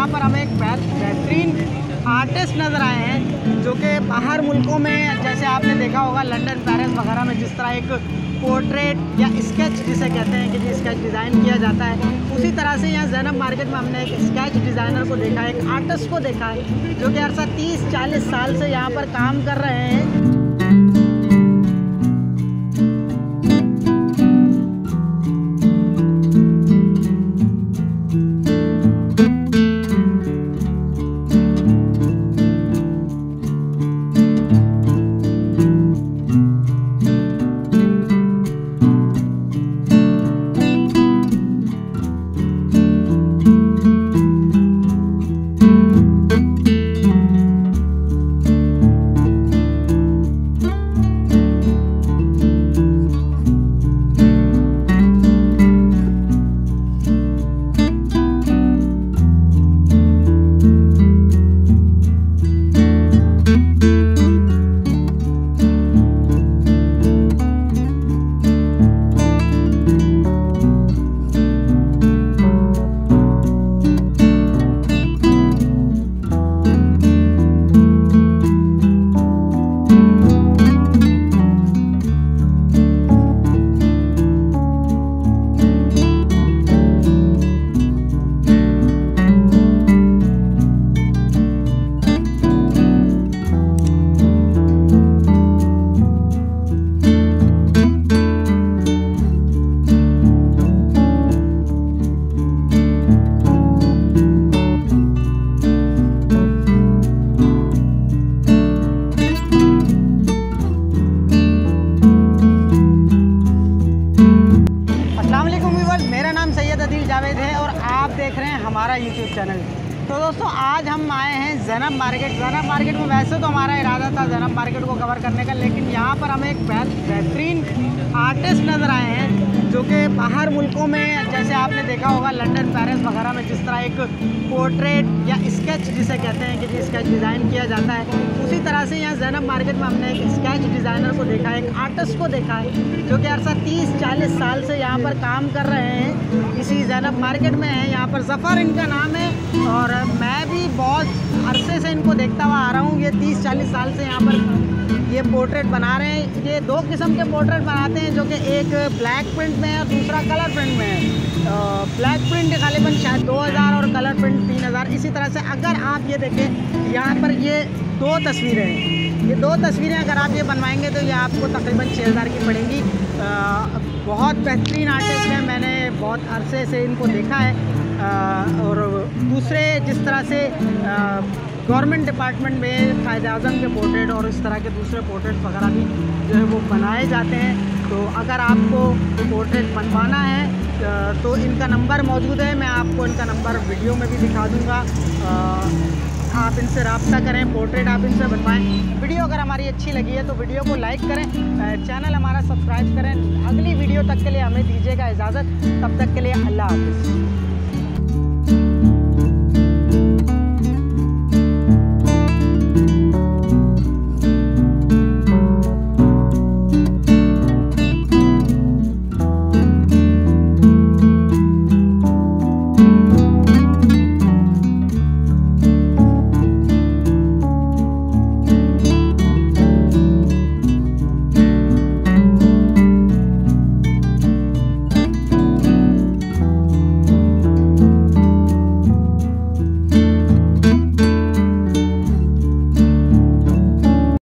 यहाँ पर हमें एक बेहतरीन आर्टिस्ट नज़र आए हैं जो कि बाहर मुल्कों में, जैसे आपने देखा होगा लंदन, पेरिस वगैरह में जिस तरह एक पोर्ट्रेट या स्केच जिसे कहते हैं कि जी स्केच डिज़ाइन किया जाता है, उसी तरह से यहाँ ज़ैनब मार्केट में हमने एक स्केच डिज़ाइनर को देखा है, एक आर्टिस्ट को देखा है जो कि अरसा 30-40 साल से यहाँ पर काम कर रहे हैं। मेरा नाम सैयद अदील जावेद है और आप देख रहे हैं हमारा यूट्यूब चैनल। तो दोस्तों आज हम आए हैं ज़ैनब मार्केट। ज़ैनब मार्केट में वैसे तो हमारा इरादा था ज़ैनब मार्केट को कवर करने का, लेकिन यहाँ पर हमें एक बेहतरीन आर्टिस्ट नज़र आए हैं जो कि बाहर मुल्कों में, जैसे आपने देखा होगा लंदन, पेरिस वगैरह में जिस तरह एक पोर्ट्रेट या स्केच जिसे कहते हैं कि जी स्केच डिज़ाइन किया जाता है, उसी तरह से यहाँ ज़ैनब मार्केट में हमने एक स्केच डिज़ाइनर को देखा है, एक आर्टिस्ट को देखा है जो कि अरसा 30-40 साल से यहाँ पर काम कर रहे हैं, इसी ज़ैनब मार्केट में है। यहाँ पर ज़फ़र इनका नाम है और मैं भी बहुत अरसे से इनको देखता हुआ आ रहा हूँ। ये 30-40 साल से यहाँ पर ये पोर्ट्रेट बना रहे हैं। ये दो किस्म के पोर्ट्रेट बनाते हैं, जो कि एक ब्लैक प्रिंट में है और दूसरा कलर प्रिंट में है। ब्लैक प्रिंट गालिबन शायद 2000 और कलर प्रिंट 3000। इसी तरह से अगर आप ये देखें यहाँ पर ये दो तस्वीरें हैं, ये दो तस्वीरें अगर आप ये बनवाएंगे तो ये आपको तकरीबन 6000 की पड़ेंगी। बहुत बेहतरीन आर्टिस्ट हैं, मैंने बहुत अरसे से इनको देखा है। और दूसरे जिस तरह से गवर्नमेंट डिपार्टमेंट में कायद-ए-आज़म के पोर्ट्रेट और इस तरह के दूसरे पोर्ट्रेट वगैरह भी जो है वो बनाए जाते हैं। तो अगर आपको पोर्ट्रेट बनवाना है तो इनका नंबर मौजूद है, मैं आपको इनका नंबर वीडियो में भी दिखा दूँगा। आप इनसे रब्ता करें, पोर्ट्रेट आप इनसे बनवाएं। वीडियो अगर हमारी अच्छी लगी है तो वीडियो को लाइक करें, चैनल हमारा सब्सक्राइब करें। अगली वीडियो तक के लिए हमें दीजिएगा इजाज़त, तब तक के लिए अल्लाह हाफ़िज़।